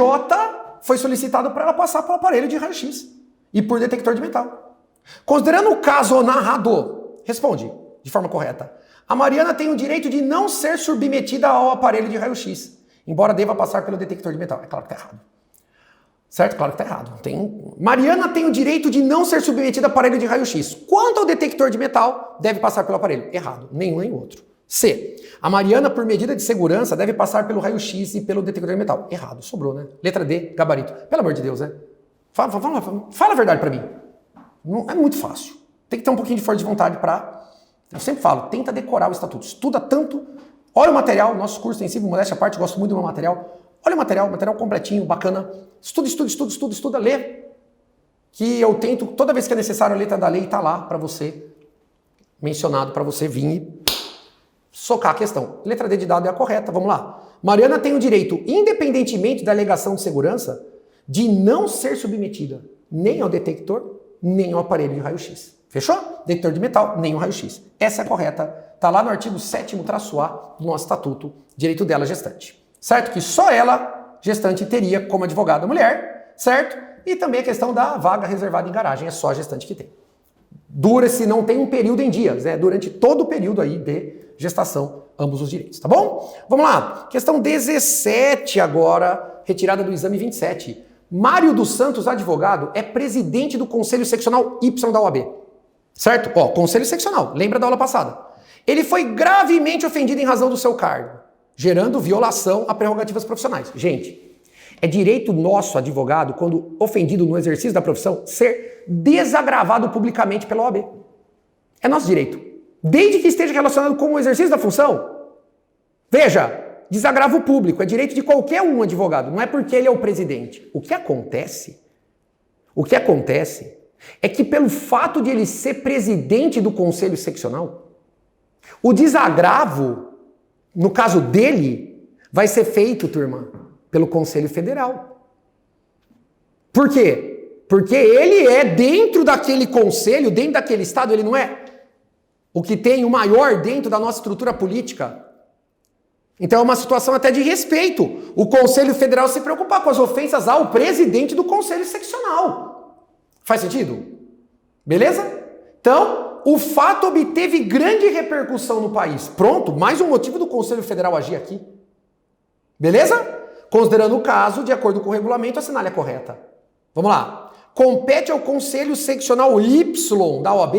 foi solicitado para ela passar por aparelho de raio-x e por detector de metal. Considerando o caso narrado, responde de forma correta. A Mariana tem o direito de não ser submetida ao aparelho de raio-x, embora deva passar pelo detector de metal. É claro que está errado. Certo? Claro que está errado. Mariana tem o direito de não ser submetida ao aparelho de raio-x. Quanto ao detector de metal, deve passar pelo aparelho. Errado. Nenhum nem outro. C. A Mariana, por medida de segurança, deve passar pelo raio-x e pelo detector de metal. Errado. Sobrou, né? Letra D, gabarito. Pelo amor de Deus, né? Fala a verdade para mim. Não, é muito fácil. Tem que ter um pouquinho de força de vontade para... Eu sempre falo, tenta decorar o estatuto. Estuda tanto. Olha o material. Nosso curso intensivo, modéstia à parte, gosto muito do meu material. Olha o material completinho, bacana. Estuda, lê. Que eu tento, toda vez que é necessário, a letra da lei está lá para você, mencionado para você vir e socar a questão. Letra D de dado é a correta, vamos lá. Mariana tem o direito, independentemente da alegação de segurança, de não ser submetida nem ao detector, nem ao aparelho de raio-x. Fechou? Detector de metal, nem o raio-x. Essa é a correta. Está lá no artigo 7º-A do nosso estatuto, direito dela gestante. Certo? Que só ela, gestante, teria como advogada mulher, certo? E também a questão da vaga reservada em garagem, é só a gestante que tem. Dura-se, não tem um período em dias, né? Durante todo o período aí de gestação, ambos os direitos, tá bom? Vamos lá, questão 17 agora, retirada do exame 27. Mário dos Santos, advogado, é presidente do Conselho Seccional Y da OAB. Certo? Ó, Conselho Seccional, lembra da aula passada. Ele foi gravemente ofendido em razão do seu cargo, gerando violação a prerrogativas profissionais. Gente, é direito nosso, advogado, quando ofendido no exercício da profissão, ser desagravado publicamente pela OAB. É nosso direito. Desde que esteja relacionado com o exercício da função. Veja, desagravo público, é direito de qualquer um advogado, não é porque ele é o presidente. O que acontece é que pelo fato de ele ser presidente do Conselho Seccional, o desagravo, no caso dele, vai ser feito, turma, pelo Conselho Federal. Por quê? Porque ele é dentro daquele conselho, dentro daquele estado, ele não é o que tem o maior dentro da nossa estrutura política. Então é uma situação até de respeito. O Conselho Federal se preocupar com as ofensas ao presidente do Conselho Seccional. Faz sentido? Beleza? Então, o fato obteve grande repercussão no país. Pronto, mais um motivo do Conselho Federal agir aqui. Beleza? Considerando o caso, de acordo com o regulamento, assinale a correta. Vamos lá. Compete ao Conselho Seccional Y da OAB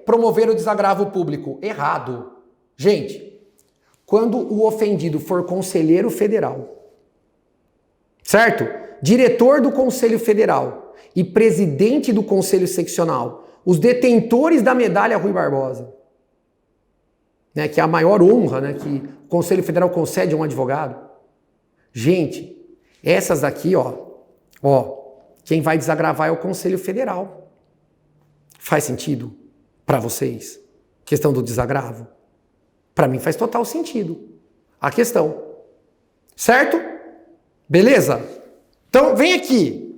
promover o desagravo público. Errado. Gente, quando o ofendido for conselheiro federal, certo? Diretor do Conselho Federal e presidente do Conselho Seccional, os detentores da medalha Rui Barbosa, né, que é a maior honra, né, que o Conselho Federal concede a um advogado. Gente, essas aqui, ó, quem vai desagravar é o Conselho Federal. Faz sentido para vocês? Questão do desagravo? Para mim faz total sentido a questão. Certo? Beleza? Então, vem aqui.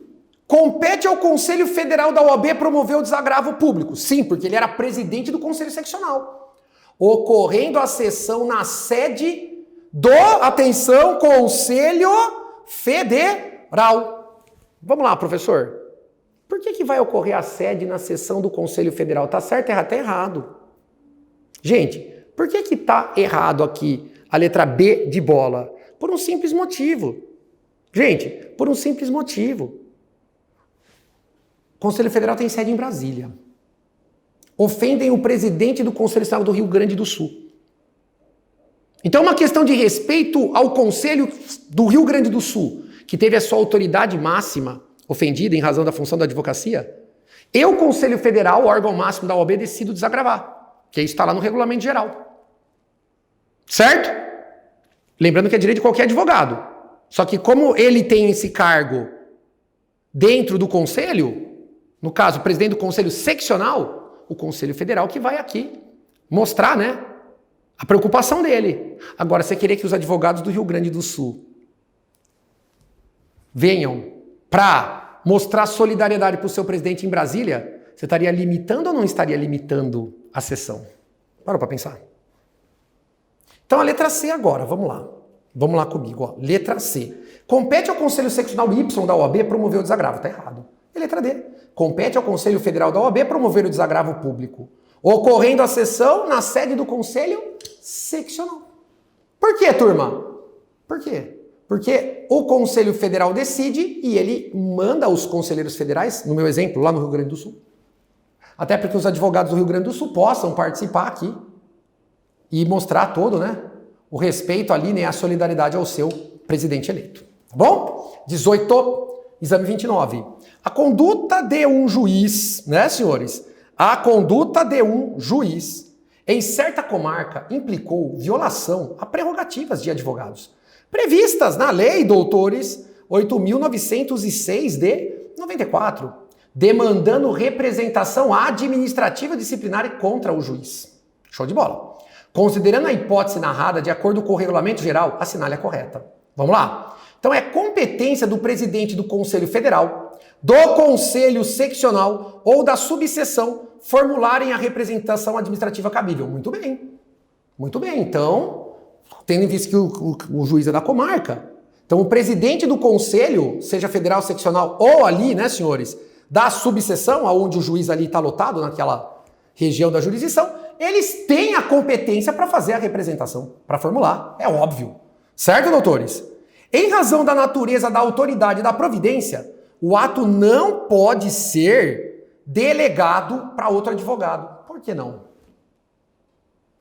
Compete ao Conselho Federal da OAB promover o desagravo público. Sim, porque ele era presidente do Conselho Seccional. Ocorrendo a sessão na sede do, atenção, Conselho Federal. Vamos lá, professor. Por que vai ocorrer a sede na sessão do Conselho Federal? Tá certo, tá errado. Gente, por que tá errado aqui a letra B de bola? Por um simples motivo. Gente, por um simples motivo. Conselho Federal tem sede em Brasília. Ofendem o presidente do Conselho Estadual do Rio Grande do Sul. Então é uma questão de respeito ao Conselho do Rio Grande do Sul, que teve a sua autoridade máxima ofendida em razão da função da advocacia. E o Conselho Federal, o órgão máximo da OAB, decido desagravar, que isso está lá no regulamento geral. Certo? Lembrando que é direito de qualquer advogado. Só que como ele tem esse cargo dentro do Conselho, no caso, o presidente do Conselho Seccional, o Conselho Federal que vai aqui mostrar, né, a preocupação dele. Agora, você querer que os advogados do Rio Grande do Sul venham para mostrar solidariedade para o seu presidente em Brasília, você estaria limitando ou não estaria limitando a sessão? Parou para pensar? Então, a letra C agora, vamos lá. Vamos lá comigo, ó. Letra C. Compete ao Conselho Seccional Y da OAB promover o desagravo. Está errado. E letra D. Compete ao Conselho Federal da OAB promover o desagravo público, ocorrendo a sessão na sede do Conselho Seccional. Por quê, turma? Por quê? Porque o Conselho Federal decide e ele manda os conselheiros federais, no meu exemplo, lá no Rio Grande do Sul. Até porque os advogados do Rio Grande do Sul possam participar aqui e mostrar todo, né, o respeito ali, né, a solidariedade ao seu presidente eleito. Tá bom? 18, exame 29. A conduta de um juiz, né, senhores? A conduta de um juiz em certa comarca implicou violação a prerrogativas de advogados, previstas na Lei, doutores, 8.906 de 94, demandando representação administrativa disciplinar contra o juiz. Show de bola. Considerando a hipótese narrada de acordo com o regulamento geral, assinale a correta. Vamos lá? Então é competência do presidente do Conselho Federal, do Conselho Seccional ou da subseção formularem a representação administrativa cabível. Muito bem. Muito bem. Então, tendo em vista que o juiz é da comarca, então o presidente do Conselho, seja federal, seccional ou ali, né, senhores, da subseção, aonde o juiz ali está lotado, naquela região da jurisdição, eles têm a competência para fazer a representação, para formular, é óbvio. Certo, doutores? Em razão da natureza da autoridade e da providência, o ato não pode ser delegado para outro advogado. Por que não?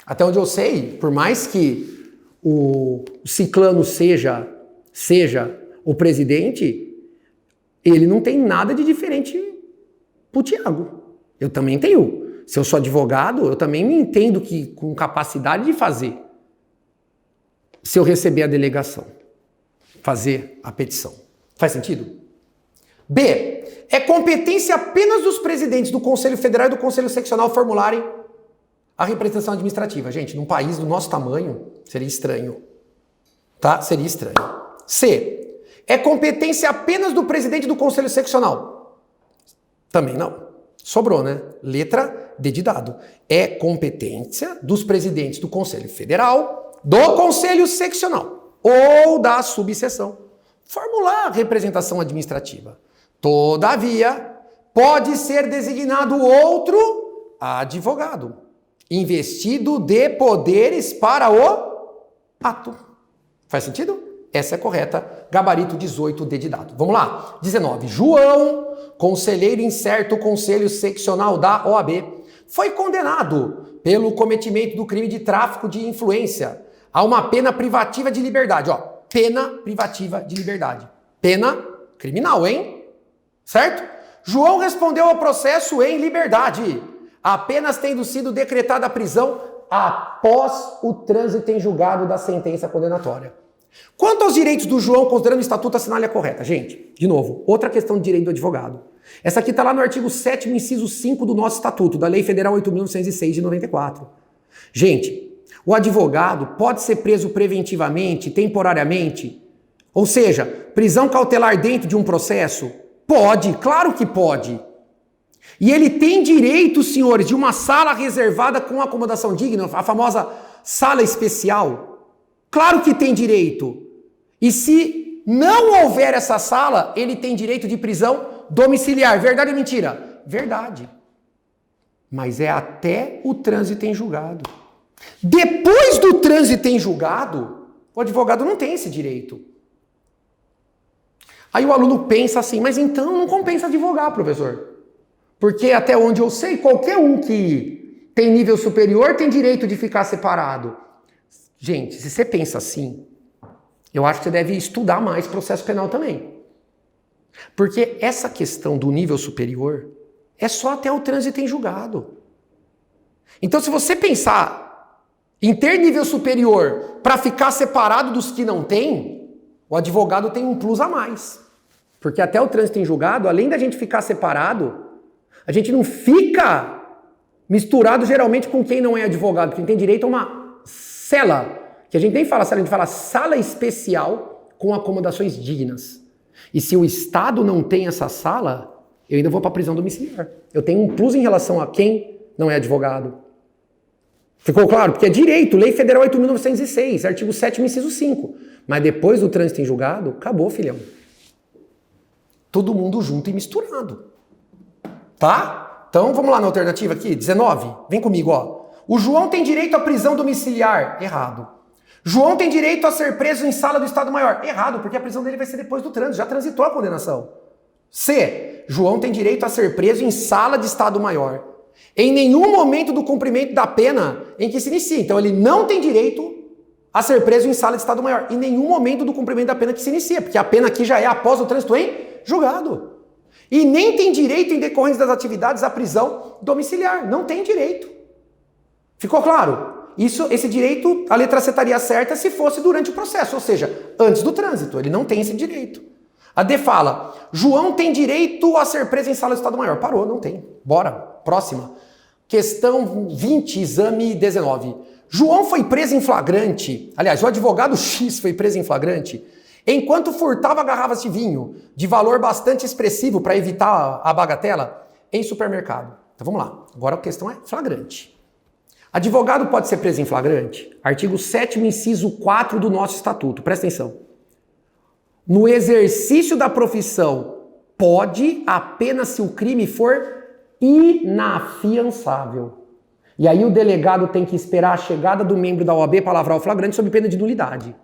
Até onde eu sei, por mais que o ciclano seja o presidente, ele não tem nada de diferente pro Tiago. Eu também tenho. Se eu sou advogado, eu também me entendo que com capacidade de fazer. Se eu receber a delegação, fazer a petição. Faz sentido? B. É competência apenas dos presidentes do Conselho Federal e do Conselho Seccional formularem a representação administrativa. Gente, num país do nosso tamanho, seria estranho. Tá? Seria estranho. C. É competência apenas do presidente do Conselho Seccional. Também não. Sobrou, né? Letra D de dado. É competência dos presidentes do Conselho Federal, do Conselho Seccional ou da subseção formular a representação administrativa. Todavia, pode ser designado outro advogado, investido de poderes para o ato. Faz sentido? Essa é correta. Gabarito 18, D de dado. Vamos lá. 19. João, conselheiro em certo Conselho Seccional da OAB, foi condenado pelo cometimento do crime de tráfico de influência a uma pena privativa de liberdade. Ó, pena privativa de liberdade. Pena criminal, hein? Certo? João respondeu ao processo em liberdade, apenas tendo sido decretada a prisão após o trânsito em julgado da sentença condenatória. Quanto aos direitos do João, considerando o estatuto, assinale a correta. Gente, de novo, outra questão de direito do advogado. Essa aqui está lá no artigo 7º, inciso 5 do nosso estatuto, da Lei Federal 8.906 de 94. Gente, o advogado pode ser preso preventivamente, temporariamente, ou seja, prisão cautelar dentro de um processo? Pode, claro que pode. E ele tem direito, senhores, de uma sala reservada com acomodação digna, a famosa sala especial. Claro que tem direito. E se não houver essa sala, ele tem direito de prisão domiciliar. Verdade ou mentira? Verdade. Mas é até o trânsito em julgado. Depois do trânsito em julgado, o advogado não tem esse direito. Aí o aluno pensa assim, mas então não compensa advogar, professor. Porque até onde eu sei, qualquer um que tem nível superior tem direito de ficar separado. Gente, se você pensa assim, eu acho que você deve estudar mais processo penal também. Porque essa questão do nível superior é só até o trânsito em julgado. Então, se você pensar em ter nível superior para ficar separado dos que não tem, o advogado tem um plus a mais. Porque até o trânsito em julgado, além da gente ficar separado, a gente não fica misturado geralmente com quem não é advogado, quem tem direito a uma cela, que a gente nem fala cela, a gente fala sala especial com acomodações dignas. E se o Estado não tem essa sala, eu ainda vou para a prisão domiciliar. Eu tenho um plus em relação a quem não é advogado. Ficou claro? Porque é direito, Lei Federal 8.906, artigo 7º, inciso 5. Mas depois do trânsito em julgado, acabou, filhão. Todo mundo junto e misturado. Tá? Então, vamos lá na alternativa aqui, 19. Vem comigo, ó. O João tem direito à prisão domiciliar. Errado. João tem direito a ser preso em sala do Estado-Maior. Errado, porque a prisão dele vai ser depois do trânsito. Já transitou a condenação. C. João tem direito a ser preso em sala de Estado-Maior. Em nenhum momento do cumprimento da pena em que se inicia. Então, ele não tem direito a ser preso em sala de Estado-Maior. Em nenhum momento do cumprimento da pena que se inicia. Porque a pena aqui já é após o trânsito em julgado. E nem tem direito, em decorrência das atividades, à prisão domiciliar. Não tem direito. Ficou claro? Esse direito, a letra C estaria certa se fosse durante o processo, ou seja, antes do trânsito. Ele não tem esse direito. A D fala, João tem direito a ser preso em sala de Estado-Maior. Parou, não tem. Bora. Próxima. Questão 20, exame 19. João foi preso em flagrante. Aliás, o advogado X foi preso em flagrante enquanto furtava garrafas de vinho de valor bastante expressivo para evitar a bagatela em supermercado. Então vamos lá. Agora a questão é flagrante. Advogado pode ser preso em flagrante? Artigo 7º, inciso 4 do nosso estatuto. Presta atenção. No exercício da profissão, pode apenas se o crime for inafiançável. E aí o delegado tem que esperar a chegada do membro da OAB para lavrar o flagrante sob pena de nulidade.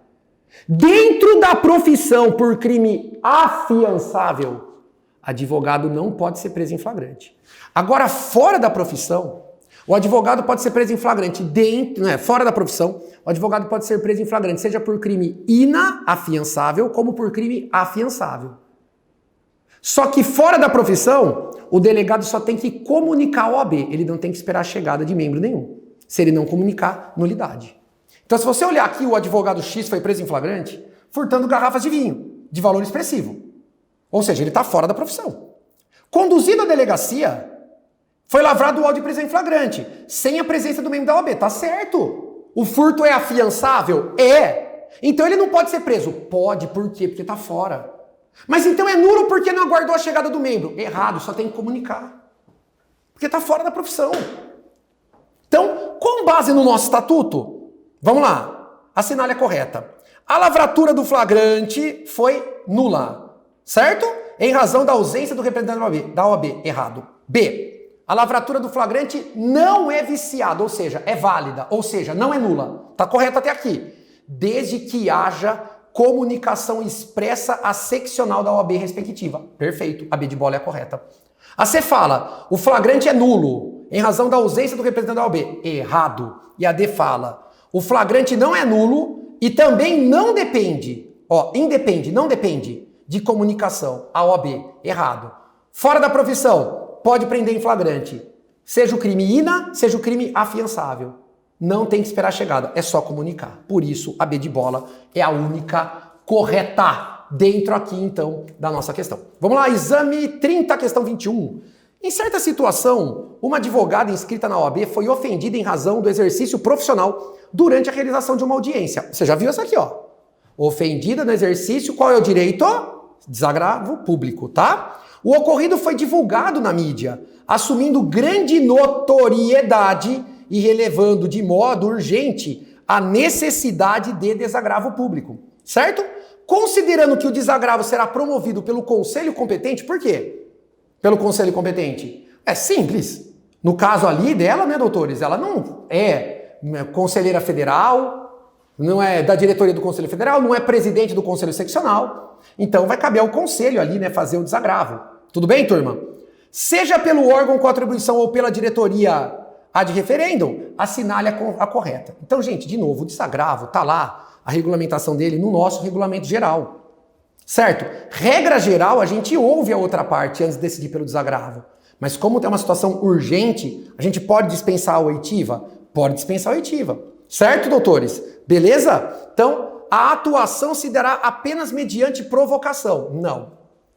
Dentro da profissão por crime afiançável, advogado não pode ser preso em flagrante. Agora, fora da profissão, o advogado pode ser preso em flagrante fora da profissão, o advogado pode ser preso em flagrante, seja por crime inafiançável, como por crime afiançável. Só que fora da profissão, o delegado só tem que comunicar a OAB, ele não tem que esperar a chegada de membro nenhum. Se ele não comunicar, nulidade. Então, se você olhar aqui, o advogado X foi preso em flagrante, furtando garrafas de vinho, de valor expressivo. Ou seja, ele está fora da profissão. Conduzido à delegacia, foi lavrado o auto de prisão em flagrante, sem a presença do membro da OAB. Tá certo. O furto é afiançável? É. Então ele não pode ser preso? Pode. Por quê? Porque tá fora. Mas então é nulo porque não aguardou a chegada do membro? Errado, só tem que comunicar. Porque tá fora da profissão. Então, com base no nosso estatuto, vamos lá, assinale a correta. A lavratura do flagrante foi nula, certo? Em razão da ausência do representante da OAB. Errado. B. A lavratura do flagrante não é viciada, ou seja, é válida, ou seja, não é nula. Tá correto até aqui. Desde que haja comunicação expressa à seccional da OAB respectiva. Perfeito, a B de bola é a correta. A C fala, o flagrante é nulo, em razão da ausência do representante da OAB. Errado. E a D fala, o flagrante não é nulo e também não depende, não depende de comunicação à OAB. Errado. Fora da profissão, pode prender em flagrante. Seja o crime seja o crime afiançável. Não tem que esperar a chegada, é só comunicar. Por isso, a B de bola é a única correta dentro aqui, então, da nossa questão. Vamos lá, exame 30, questão 21. Em certa situação, uma advogada inscrita na OAB foi ofendida em razão do exercício profissional durante a realização de uma audiência. Você já viu essa aqui, ó. Ofendida no exercício, qual é o direito? Desagravo público, tá? O ocorrido foi divulgado na mídia, assumindo grande notoriedade e relevando de modo urgente a necessidade de desagravo público, certo? Considerando que o desagravo será promovido pelo conselho competente, por quê? Pelo conselho competente? É simples. No caso ali dela, né, doutores, ela não é conselheira federal, não é da diretoria do Conselho Federal, não é presidente do Conselho Seccional, então vai caber ao conselho ali, né, fazer o desagravo. Tudo bem, turma? seja pelo órgão com atribuição ou pela diretoria ad referendum, assinale a correta. Então, gente, de novo, o desagravo está lá, a regulamentação dele no nosso regulamento geral. Certo? Regra geral, a gente ouve a outra parte antes de decidir pelo desagravo. Mas como tem uma situação urgente, a gente pode dispensar a oitiva? Pode dispensar a oitiva. Certo, doutores? Beleza? Então, a atuação se dará apenas mediante provocação. Não.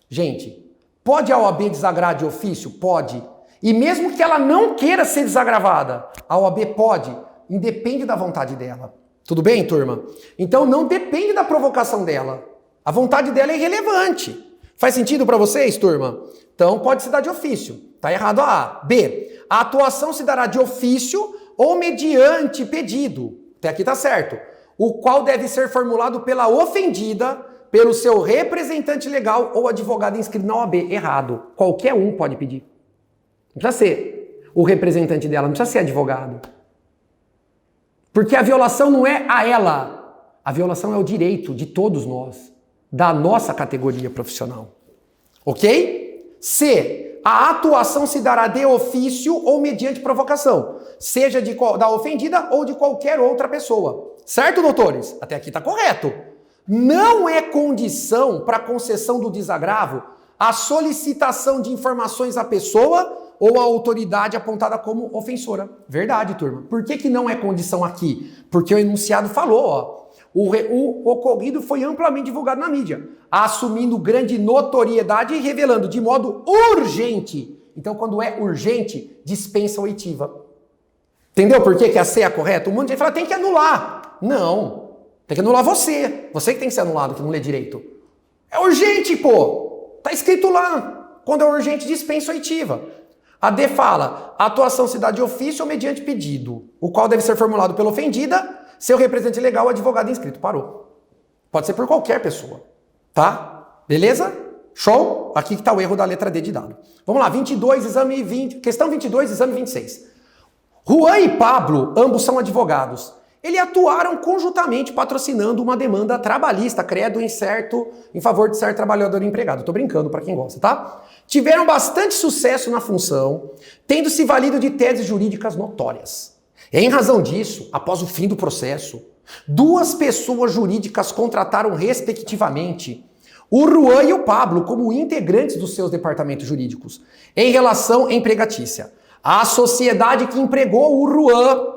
Gente, pode a OAB desagrar de ofício? Pode. E mesmo que ela não queira ser desagravada, a OAB pode. Independe da vontade dela. Tudo bem, turma? Então, não depende da provocação dela. A vontade dela é irrelevante. Faz sentido para vocês, turma? Então, pode se dar de ofício. Tá errado a A. B. A atuação se dará de ofício ou mediante pedido. Até aqui tá certo. O qual deve ser formulado pela ofendida, pelo seu representante legal ou advogado inscrito na OAB. Errado. Qualquer um pode pedir. Não precisa ser o representante dela, não precisa ser advogado. Porque a violação não é a ela. A violação é o direito de todos nós, da nossa categoria profissional. Ok? C. A atuação se dará de ofício ou mediante provocação, seja da ofendida ou de qualquer outra pessoa. Certo, doutores? Até aqui está correto. Não é condição para concessão do desagravo a solicitação de informações à pessoa ou à autoridade apontada como ofensora. Verdade, turma. Por que não é condição aqui? Porque o enunciado falou, ó. O ocorrido foi amplamente divulgado na mídia, assumindo grande notoriedade e revelando de modo urgente. Então, quando é urgente, dispensa oitiva. Entendeu por que a C é a correta? Um monte de gente fala, tem que anular. Não, tem que anular você. Você que tem que ser anulado, que não lê direito. É urgente, pô. Tá escrito lá. Quando é urgente, dispensa oitiva. A D fala, a atuação se dá de ofício ou mediante pedido, o qual deve ser formulado pela ofendida, seu representante legal ou advogado inscrito. Parou. Pode ser por qualquer pessoa. Tá? Beleza? Show? Aqui que está o erro da letra D de dado. Vamos lá, 22, exame 20. Questão 22, exame 26. Juan e Pablo, ambos são advogados. Eles atuaram conjuntamente patrocinando uma demanda trabalhista, credo em favor de certo trabalhador empregado. Tô brincando para quem gosta, tá? Tiveram bastante sucesso na função, tendo se valido de teses jurídicas notórias. Em razão disso, após o fim do processo, duas pessoas jurídicas contrataram respectivamente o Juan e o Pablo como integrantes dos seus departamentos jurídicos em relação empregatícia. A sociedade que empregou o Juan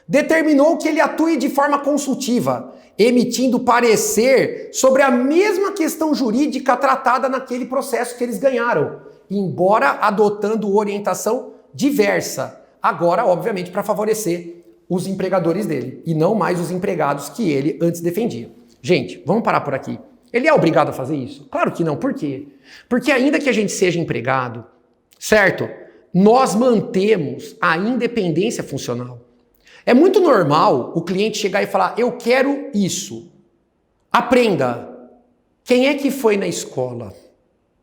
determinou que ele atue de forma consultiva, emitindo parecer sobre a mesma questão jurídica tratada naquele processo que eles ganharam, embora adotando orientação diversa. Agora, obviamente, para favorecer os empregadores dele e não mais os empregados que ele antes defendia. Gente, vamos parar por aqui. Ele é obrigado a fazer isso? Claro que não. Por quê? Porque ainda que a gente seja empregado, certo? Nós mantemos a independência funcional. É muito normal o cliente chegar e falar, eu quero isso. Aprenda. Quem é que foi na escola?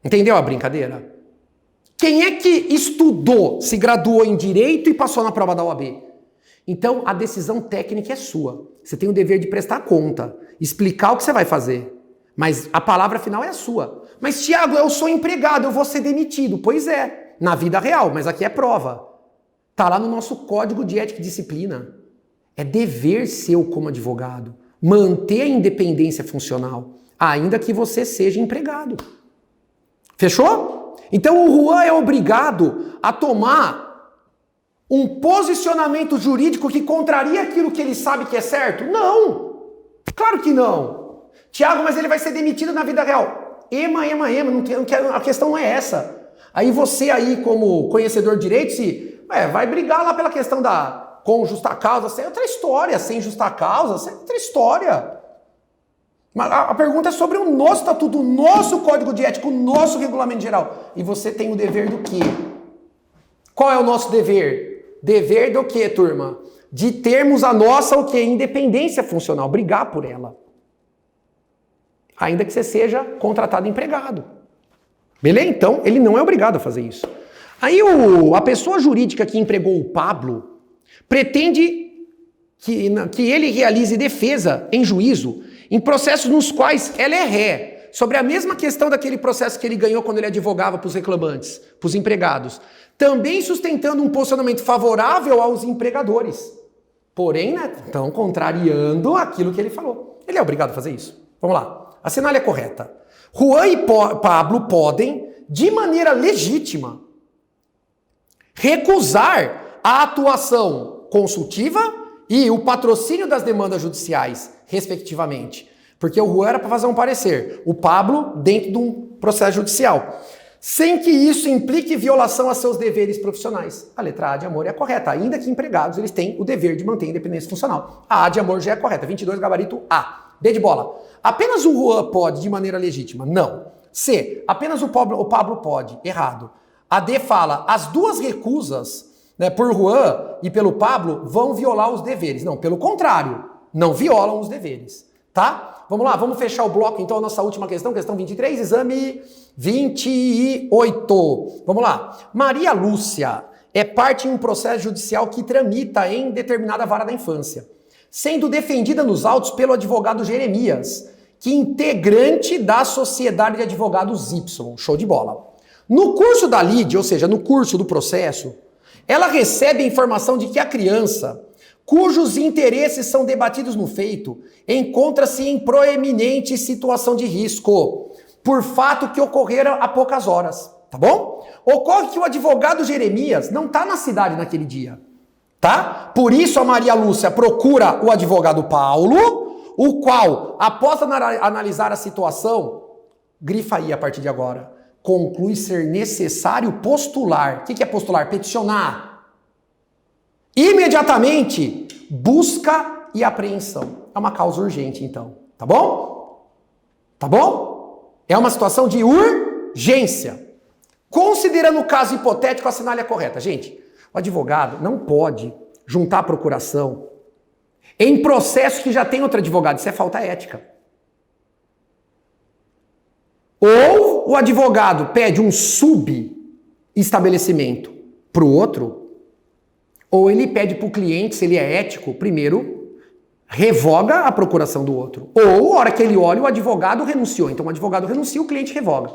Entendeu a brincadeira? Quem é que estudou, se graduou em Direito e passou na prova da OAB? Então, a decisão técnica é sua. Você tem o dever de prestar conta, explicar o que você vai fazer. Mas a palavra final é a sua. Mas, Tiago, eu sou empregado, eu vou ser demitido. Pois é, na vida real, mas aqui é prova. Está lá no nosso Código de Ética e Disciplina. É dever seu como advogado manter a independência funcional, ainda que você seja empregado. Fechou? Então o Juan é obrigado a tomar um posicionamento jurídico que contraria aquilo que ele sabe que é certo? Não! Claro que não! Tiago, mas ele vai ser demitido na vida real. Ema, a questão não é essa. Aí você aí, como conhecedor de direito, vai brigar lá pela questão com justa causa, é outra história, sem justa causa, é outra história. Mas a pergunta é sobre o nosso estatuto, o nosso código de ética, o nosso regulamento geral. E você tem o dever do quê? Qual é o nosso dever? Dever do quê, turma? De termos a nossa, o quê? Independência funcional, brigar por ela. Ainda que você seja contratado empregado. Beleza? Então, ele não é obrigado a fazer isso. Aí a pessoa jurídica que empregou o Pablo pretende que ele realize defesa em juízo em processos nos quais ela é ré, sobre a mesma questão daquele processo que ele ganhou quando ele advogava para os reclamantes, para os empregados, também sustentando um posicionamento favorável aos empregadores. Porém, né, então, contrariando aquilo que ele falou. Ele é obrigado a fazer isso. Vamos lá. A sinalha é correta. Juan e Pablo podem, de maneira legítima, recusar a atuação consultiva e o patrocínio das demandas judiciais, respectivamente. Porque o Juan era para fazer um parecer, o Pablo dentro de um processo judicial. Sem que isso implique violação a seus deveres profissionais. A letra A de amor é a correta, ainda que empregados eles têm o dever de manter a independência funcional. A A de amor já é correta, 22 gabarito A. B de bola. Apenas o Juan pode de maneira legítima? Não. C. Apenas o Pablo pode? Errado. A D fala, as duas recusas, né, por Juan e pelo Pablo vão violar os deveres. Não, pelo contrário, não violam os deveres. Tá? Vamos lá, vamos fechar o bloco então, a nossa última questão, questão 23, exame 28. Vamos lá. Maria Lúcia é parte em um processo judicial que tramita em determinada vara da infância, sendo defendida nos autos pelo advogado Jeremias, que é integrante da Sociedade de Advogados Y. Show de bola. No curso da lide, ou seja, no curso do processo, ela recebe a informação de que a criança, cujos interesses são debatidos no feito, encontra-se em proeminente situação de risco, por fato que ocorrera há poucas horas, tá bom? Ocorre que o advogado Jeremias não está na cidade naquele dia, tá? Por isso a Maria Lúcia procura o advogado Paulo, o qual, após analisar a situação, grifa aí a partir de agora, conclui ser necessário postular. O que é postular? Peticionar. Imediatamente, busca e apreensão. É uma causa urgente, então. Tá bom? Tá bom? É uma situação de urgência. Considerando o caso hipotético, a sinalha correta. Gente, o advogado não pode juntar a procuração em processo que já tem outro advogado. Isso é falta ética. Ou o advogado pede um subestabelecimento para o outro, ou ele pede para o cliente, se ele é ético, primeiro revoga a procuração do outro. Ou, a hora que ele olha, o advogado renunciou. Então, o advogado renuncia, o cliente revoga.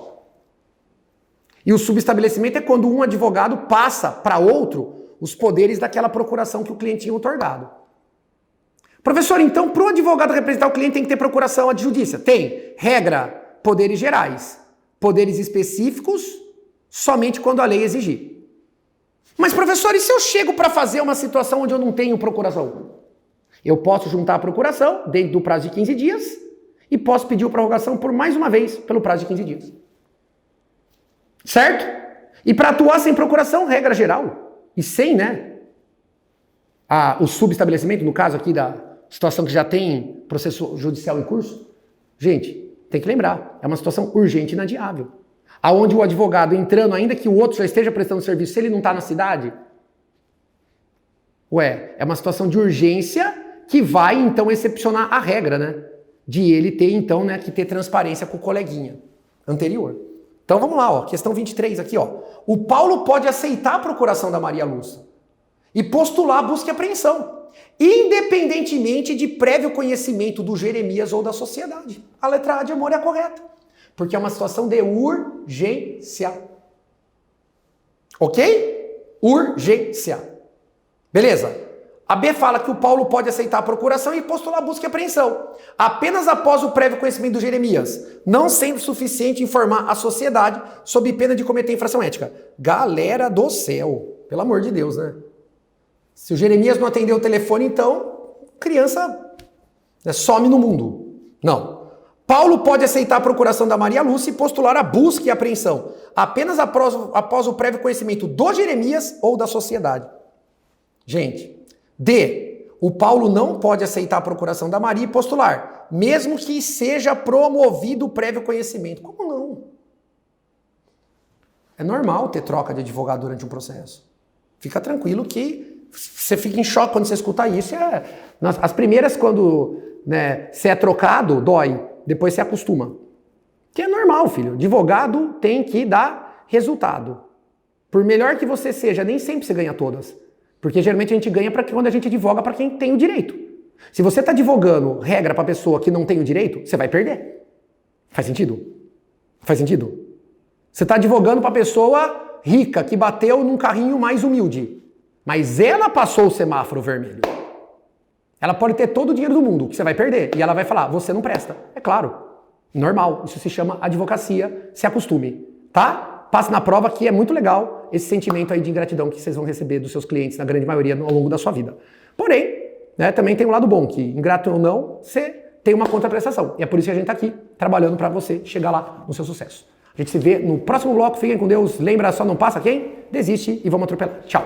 E o subestabelecimento é quando um advogado passa para outro os poderes daquela procuração que o cliente tinha otorgado. Professor, então, para o advogado representar o cliente tem que ter procuração adjudícia? Tem. Regra, poderes gerais. Poderes específicos, somente quando a lei exigir. Mas, professor, e se eu chego para fazer uma situação onde eu não tenho procuração? Eu posso juntar a procuração dentro do prazo de 15 dias e posso pedir a prorrogação por mais uma vez pelo prazo de 15 dias. Certo? E para atuar sem procuração, regra geral. E sem, né? O subestabelecimento, no caso aqui da situação que já tem processo judicial em curso. Gente, tem que lembrar, é uma situação urgente e inadiável. Aonde o advogado entrando, ainda que o outro já esteja prestando serviço, se ele não está na cidade, é uma situação de urgência que vai, então, excepcionar a regra, né? De ele ter, então, né, que ter transparência com o coleguinha anterior. Então, vamos lá, ó, questão 23 aqui, ó. O Paulo pode aceitar a procuração da Maria Lúcia e postular a busca e apreensão, independentemente de prévio conhecimento do Jeremias ou da sociedade. A letra A de amor é a correta, porque é uma situação de urgência. Ok? Urgência. Beleza. A B fala que o Paulo pode aceitar a procuração e postular a busca e apreensão, apenas após o prévio conhecimento do Jeremias, não sendo suficiente informar a sociedade sob pena de cometer infração ética. Galera do céu, pelo amor de Deus, né? Se o Jeremias não atendeu o telefone, então, criança some no mundo. Não. Paulo pode aceitar a procuração da Maria Lúcia e postular a busca e apreensão, apenas após o prévio conhecimento do Jeremias ou da sociedade. Gente, D. O Paulo não pode aceitar a procuração da Maria e postular, mesmo que seja promovido o prévio conhecimento. Como não? É normal ter troca de advogado durante um processo. Fica tranquilo que você fica em choque quando você escuta isso. As primeiras, quando você é trocado, dói. Depois você acostuma. Que é normal, filho. Advogado tem que dar resultado. Por melhor que você seja, nem sempre você ganha todas. Porque geralmente a gente ganha quando a gente advoga para quem tem o direito. Se você está advogando regra para pessoa que não tem o direito, você vai perder. Faz sentido? Faz sentido? Você está advogando para a pessoa rica que bateu num carrinho mais humilde. Mas ela passou o semáforo vermelho. Ela pode ter todo o dinheiro do mundo, que você vai perder. E ela vai falar, você não presta. É claro. Normal. Isso se chama advocacia. Se acostume. Tá? Passe na prova que é muito legal esse sentimento aí de ingratidão que vocês vão receber dos seus clientes, na grande maioria, ao longo da sua vida. Porém, né, também tem um lado bom, que ingrato ou não, você tem uma contraprestação. E é por isso que a gente está aqui, trabalhando para você chegar lá no seu sucesso. A gente se vê no próximo bloco. Fiquem com Deus. Lembra, só não passa quem? Desiste e vamos atropelar. Tchau.